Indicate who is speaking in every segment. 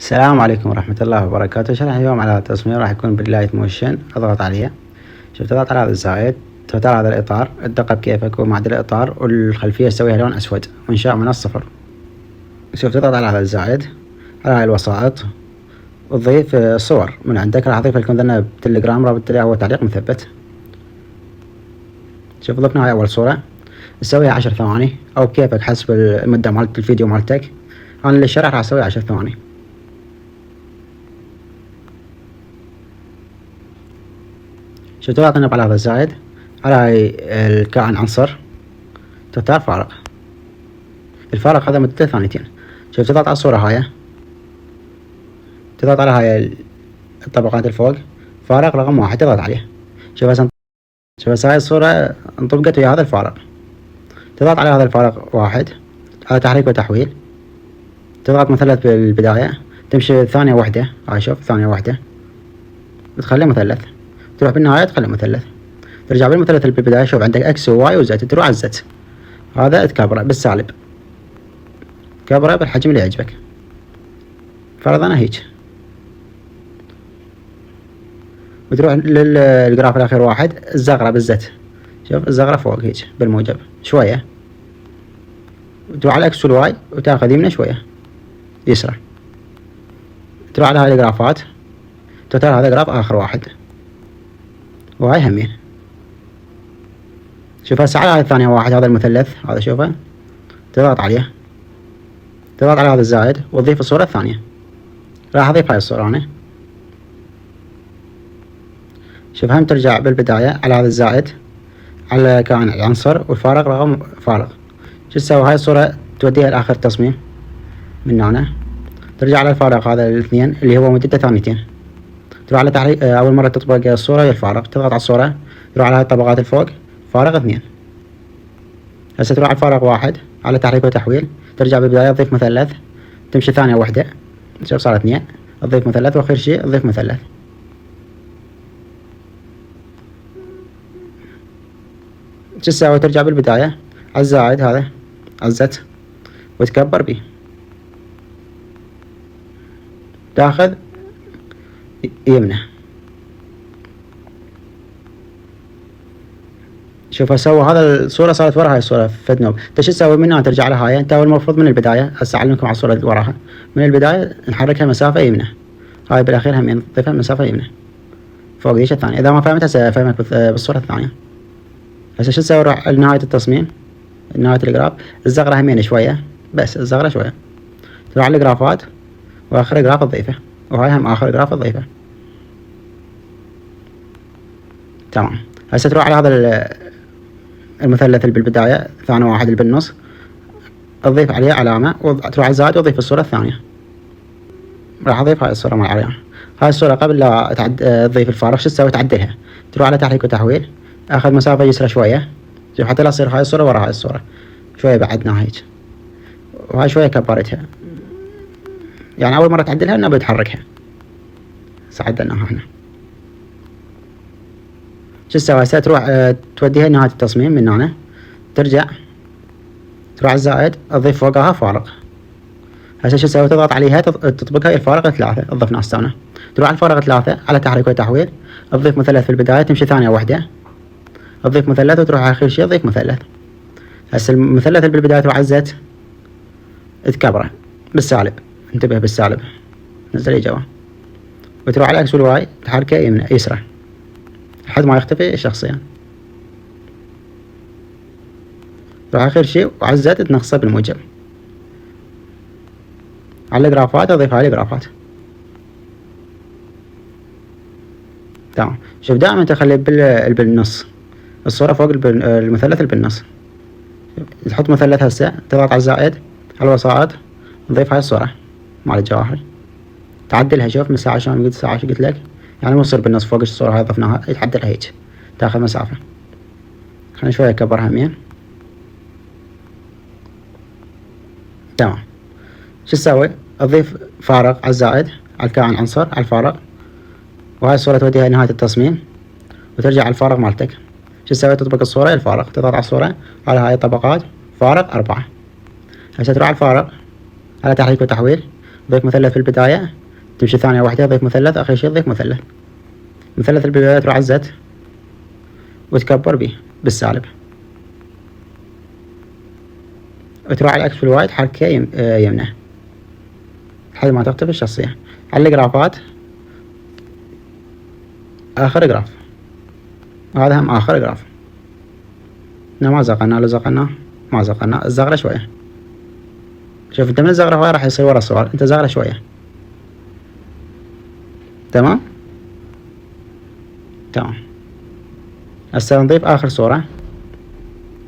Speaker 1: السلام عليكم ورحمة الله وبركاته. شرح اليوم على تصميم راح يكون باللايت موشن. اضغط عليها، شوف تضغط على هذا الزائد، تختار هذا الإطار، الدقة بكيفك ومعدل الإطار، والخلفية تسويها لون أسود وإنشاء من الصفر. شوف تضغط على هذا الزائد، على هاي الوسائط، وتضيف صور من عندك. راح أضيف لكم ذنب بتليجرام، رابط أو تعليق مثبت. شوف ضفنا هاي أول صورة، تسويها 10 ثواني أو بكيفك حسب المدة مالت الفيديو مالتك. أنا للشرح راح أسويها 10 ثواني. شوف تضغط هنا على هذا الزائد، على هاي الكائن عنصر، تختار فارق. الفارق هذا مدته ثانيتين. شوف تضغط على الصورة هاي، تضغط على هاي الطبقات الفوق، فارق رقم 1 تضغط عليه. شوف هسه هاي الصورة انطبقت ويا هذا الفارق. تضغط على هذا الفارق 1 على تحريك وتحويل، تضغط مثلث بالبداية، تمشي ثانية واحدة. هاي شوف ثانية واحدة بتخليه مثلث، تروح بالنهاية تخليه مثلث، ترجع بالمثلث اللي بالبداية. شوف عندك اكس وواي وزد، تروح على الزد، هذا تكبره بالسالب، كبره بالحجم اللي يعجبك. فرضنا هيك، وتروح للجراف الأخير 1 الزغرة بالزت. شوف الزغرة فوق هيك بالموجب شوية، وتروح على الاكس والواي وتاخذ يمنى شوية يسرى. تروح على هاي الجرافات، تختار هذا جراف آخر 1 وهاي همين. شوف هسه على هاي الثانية 1 هذا المثلث هذا شوفه، تضغط عليه، تضغط على هذا الزائد وتضيف الصورة الثانية. راح أضيف هاي الصورة أنا. شوف هم ترجع بالبداية على هذا الزائد، على كائن العنصر والفارق رقم فارق. شو تسوي؟ هاي الصورة توديها لآخر التصميم من هنا، ترجع على الفارق هذا الاثنين اللي هو مدته ثانيتين، تروح على تحريك. أول مرة تطبق الصورة هي الفارق، تضغط على الصورة، تروح على هاي الطبقات الفوق، فارق 2. هسه تروح على الفارق 1 على تحريك وتحويل، ترجع بالبداية تضيف مثلث، تمشي ثانية واحدة، شوف صارت 2، تضيف مثلث، وآخر شي تضيف مثلث. شو تسوي؟ ترجع بالبداية على الزائد هذا، على الزت، وتكبر بيه، تاخذ يمنه. شوف سوى هذا الصورة صارت ورا هاي الصورة فد نوب. انت شو تسوي؟ من هنا ترجع على هاي، انت المفروض من البداية، هسه اعلمكم على الصورة اللي وراها، من البداية نحركها مسافة يمنه، هاي بالاخير هم نضيفها مسافة يمنه فوق ديش الثانية. اذا ما فهمت هسه افهمك بالصورة الثانية. هسه شو تسوي؟ روح لنهاية التصميم، نهاية الجراف، الزغرة همين شوية، بس الزغرة شوية، تروح على الجرافات واخر جراف تضيفه، وهاي هم اخر جراف تضيفه. تمام. هسه تروح على هذا المثلث اللي بالبداية، ثاني 1 اللي بالنص، تضيف عليه علامة، وتروح على زائد وتضيف الصورة الثانية. راح اضيف هاي الصورة مع عليها. هاي الصورة قبل لا تضيف الفارق شو تسوي؟ تعدلها، تروح على تحريك وتحويل، اخذ مسافة يسرى شوية، شوف حتى لا تصير هاي الصورة ورا هاي الصورة شوية، بعدنا هيك، وهاي شوية كبرتها. يعني اول مرة تعدلها انها بتحركها، عدلناها هنا. شو تسوي؟ هسه تروح توديها لنهاية التصميم من هنا، ترجع تروح على الزائد، تضيف فوقها فارق. هسه شو تسوي؟ تضغط عليها، تطبقها هي الفارق 3، تضيف ناس ثانية. تروح على الفارق 3 على تحريك وتحويل، تضيف مثلث في البداية، تمشي ثانية واحدة، تضيف مثلث، وتروح على آخر شي تضيف مثلث. هسه المثلث اللي بالبداية تروح على الزت، تكبره بالسالب، انتبه بالسالب، نزل جوا، وتروح على الاكس والواي تحركه يمنى يسرى لحد ما يختفي شخصيا. تروح آخر شي وعلى الزت تنقصه بالموجب. على الجرافات اضيف هاي الجرافات. تمام. شوف دائما تخلي بالنص الصورة فوق المثلث اللي بالنص. تحط مثلث هسه، تضغط على الزائد على الوسائط، نضيف هاي الصورة مال الجواهر، تعدلها. شوف مساحة شلون قلت ساعة، شو قلت لك؟ يعني مو تصير بالنص فوق الصورة هاي ضفناها، تعدلها هيك، تاخذ مسافة. خلينا شوية اكبرها همين. تمام. شو تسوي؟ اضيف فارق على الزائد، على الكائن عنصر، على الفارق، وهاي الصورة توديها لنهاية التصميم، وترجع على الفارق مالتك. شو تسوي؟ تطبق الصورة إلى الفارق، تضغط على الصورة على هاي الطبقات، فارق 4. هسه تروح على الفارق على تحريك وتحويل، ضيف مثلث في البداية، تمشي ثانية واحدة ضيف مثلث، آخر شي ضيف مثلث. مثلث البداية تروح على الزد وتكبر به بالسالب، وتروح على الإكس في الواي تحركه يمنه لحد ما تختفي الشخصية. على الجرافات آخر جراف، هذا هم آخر جراف. ما زقنا، لو زقنا ما زقنا، الزغرة شوية. شوف انت من الزغرة هواي راح يصير ورا الصور، انت زغرة شوية. تمام. هسه نضيف آخر صورة،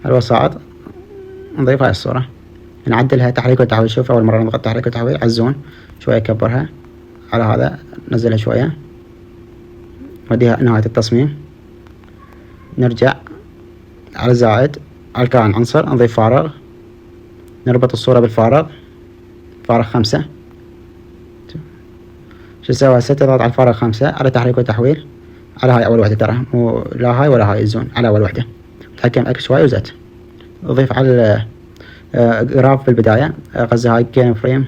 Speaker 1: الوسائط، نضيف هاي الصورة، نعدلها تحريك وتحويل. شوف أول مرة نضغط تحريك وتحويل على الزون شوية، كبرها على هذا، نزلها شوية، وديها نهاية التصميم. نرجع على زائد، على الكائن عنصر، نضيف فارغ، نربط الصورة بالفارغ، فارغ 5. شو نسوي هسه؟ تضغط على الفارغ 5 على تحريك وتحويل، على هاي أول وحدة ترى، مو لا هاي ولا هاي الزون، على أول وحدة. تحكم إكس واي وزد. أضيف على جراف في البداية، قصدي هاي كين فريم،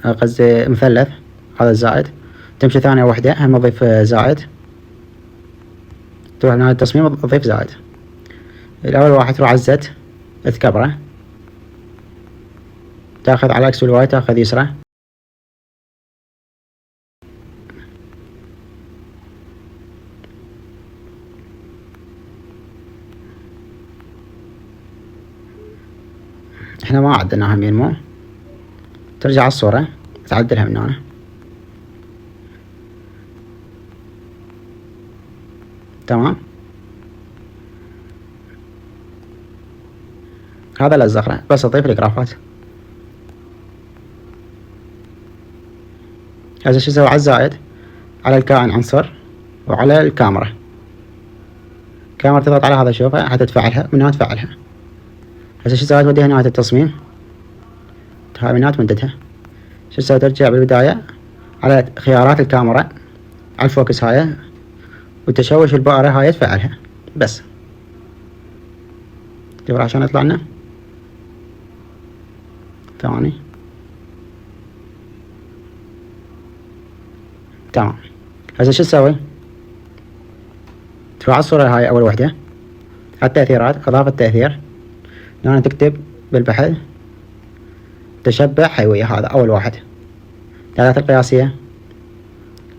Speaker 1: قصدي مثلث، هذا الزائد. تمشي ثانية واحدة هم أضيف زائد، تروح لنهاية التصميم أضيف زائد. الأول واحد تروح على الزد تكبره، تاخذ على الإكس والواي، تاخذ يسرى. احنا ما عدلناها من مو، ترجع على الصورة تعدلها من هنا. تمام. هذا للزغرة، بس أضيف الجرافات. هذا شو اسوي؟ على الزائد، على الكائن عنصر، وعلى الكاميرا. كاميرا تضغط على هذا، شوفها حتى تفعلها من هنا، تفعلها. هسه شو تسوي؟ توديها نهاية التصميم، هاي من هنا تمددها. شو تسوي؟ ترجع بالبداية على خيارات الكاميرا، على الفوكس هاي، وتشوش البقرة هاي تفعلها بس. شوف عشان يطلع لنا ثواني. تمام. هسه شو تسوي؟ تروح على الصورة هاي أول وحدة، التأثيرات، إضافة تأثير، هنا تكتب بالبحث تشبع حيوية، هذا أول واحد. الأداة القياسية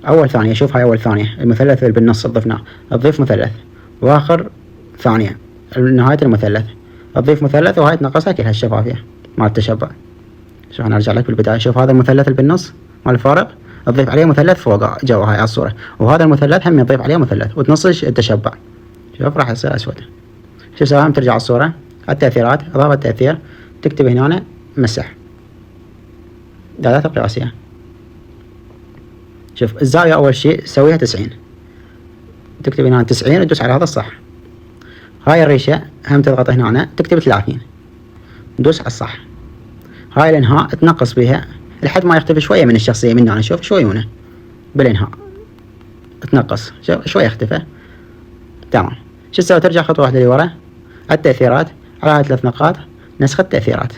Speaker 1: أول ثانية، شوف هاي أول ثانية، المثلث اللي بالنص ضفناه، تضيف مثلث، وآخر ثانية نهاية المثلث تضيف مثلث، وهاي تنقصها كلها الشفافية مال التشبع. شوف أنا أرجع لك بالبداية، شوف هذا المثلث اللي بالنص مال الفارق، تضيف عليه مثلث فوق جوا هاي على الصورة، وهذا المثلث هم يضيف عليه مثلث، وتنصج التشبع. شوف راح يصير أسود. شوف سواء ترجع على الصورة، التأثيرات، إضافة تأثير، تكتب هنا مسح، الأداة القياسية. شوف الزاوية أول شيء سويها 90، تكتب هنا 90 وتدوس على هذا الصح. هاي الريشة هم تضغط هنا تكتب 30، دوس على الصح. هاي الإنهاء تنقص بها لحد ما يختفي شوية من الشخصية من هنا، شوف شوي هنا بالإنهاء تنقص، شوف شوي اختفى. تمام. شو تسوي؟ ترجع خطوة واحدة لورا، التأثيرات، على هاي 3 نقاط، نسخ التأثيرات،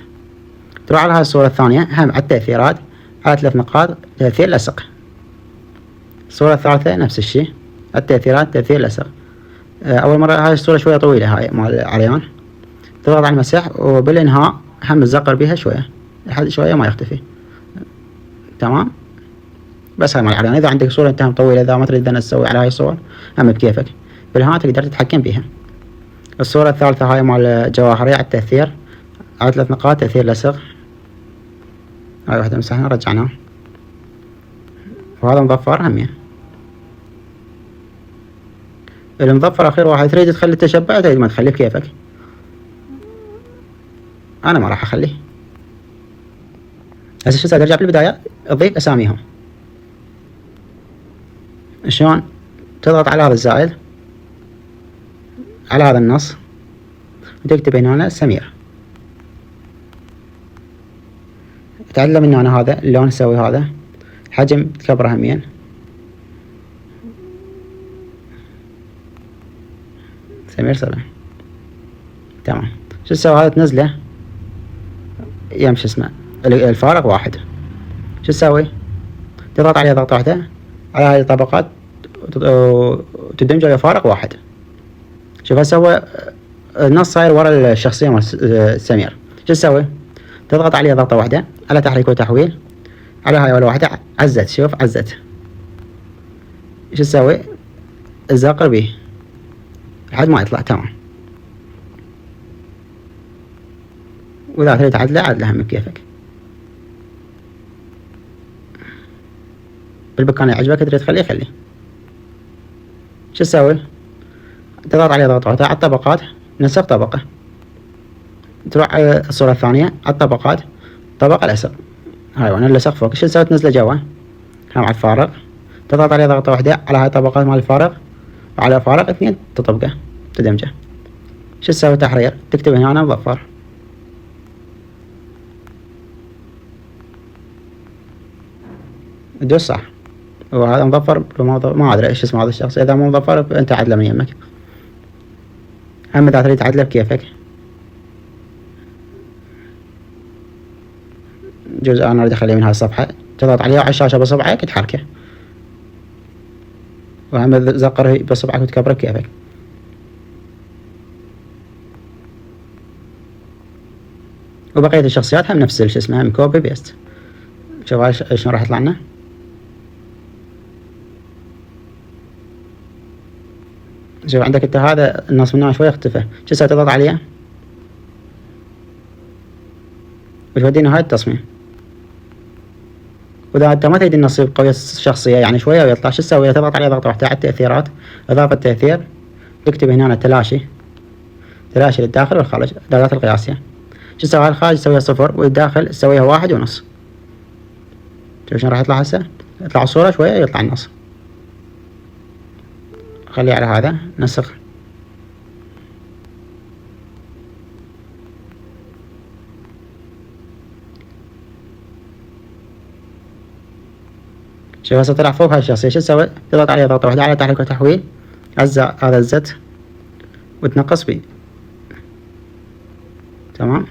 Speaker 1: تروح على هاي الصورة الثانية هم على التأثيرات، على 3 نقاط، تأثير لصق. الصورة الثالثة نفس الشيء، التأثيرات، تأثير لصق. أول مرة هاي الصورة شوية طويلة، هاي مال عريان، تضغط على المسح، وبالإنهاء هم تزقر بها شوية لحد شوية ما يختفي. تمام. بس هاي مال عريان. إذا عندك صورة انت هم طويلة، إذا ما تريد أن تسوي على هاي الصور هم بكيفك، بالإنهاء تقدر تتحكم بها. الصورة الثالثة هاي مال جواهرية، على التأثير، على 3 نقاط، تأثير لصق. هاي واحدة مسحنا رجعناه، وهذا مظفر همين. المظفر أخير واحد، تريد تخلي التشبع، تريد ما تخليه بكيفك. أنا ما راح أخليه. هسه شو ترجع بالبداية تضيف أساميهم. شلون؟ تضغط على هذا الزائد، على هذا النص، وتكتب هنا سمير. تعلم من هنا هذا اللون، نسوي هذا حجم تكبره همين. سمير 7. تمام. شو تسوي؟ هذا تنزله يم شو اسمه الفارق واحد. شو تسوي؟ تضغط عليه ضغطة واحدة على هاي الطبقات وتدمج إلى فارق واحد. شوف سوى النص صاير ورا الشخصية مال سمير. شو تسوي؟ تضغط عليه ضغطة واحدة على تحريك وتحويل على هاي ولا واحدة، عزت. شوف عزت. شو تسوي؟ تزقر بيه لحد ما يطلع تمام. وإذا تريد تعدله عدله هم كيفك. بالمكان اللي يعجبك تريد تخليه خليه. شو تسوي؟ تضغط عليه ضغطة واحدة على الطبقات، نسخ طبقة، تروح على الصورة الثانية على الطبقات، طبقة الأسر هاي وانا اللصق فوق. شو تسوي؟ تنزله جوا مع الفارق، تضغط عليه ضغطة واحدة على هاي الطبقات مال الفارق وعلى فارق اثنين تطبقه تدمجه. شو تسوي؟ تحرير، تكتب هنا مظفر. تدوس صح. وهذا مظفر ما ادري ايش اسمه هذا الشخص. اذا مو مظفر انت عدله من يمك. اما اذا تريد تعدله بكيفك. جزء انا اريد اخليه من هاي الصفحة، تضغط عليه على الشاشة بصبعك تحركه، وهم تزقره بصبعك وتكبره كيفك. وبقية الشخصيات هم نفس شو اسمها، هم كوبي بيست. شوف هاي شلون راح يطلع لنا. شوف عندك انت هذا النص منه شوي اختفى. شو تسوي؟ تضغط عليه وتودينا هاي التصميم. واذا انت ما تريد النص يبقى ويا الشخصية يعني شوية ويطلع، شو تسوي؟ تضغط عليه ضغطة واحدة على التأثيرات، إضافة تأثير، تكتب هنا تلاشي للداخل والخارج، الدرجات القياسية. شو تسوي؟ على الخارج تسويها 0 والداخل تسويها 1.5. شوف شلون راح يطلع هسه. يطلع الصورة شوية يطلع النص. خليه على هذا، نسخ. شوف هسه طلع فوق هاي الشخصية. شو تسوي؟ تضغط عليه ضغطة واحدة على تحريك وتحويل، عزة هذا الزت وتنقص بيه تمام.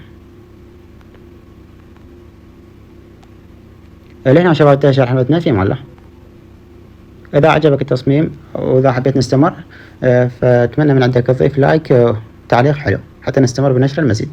Speaker 1: لهنا شباب انتهى شرح حلقتنا في مالله. إذا عجبك التصميم وإذا حبيت نستمر فأتمنى من عندك تضيف لايك وتعليق حلو حتى نستمر بنشر المزيد.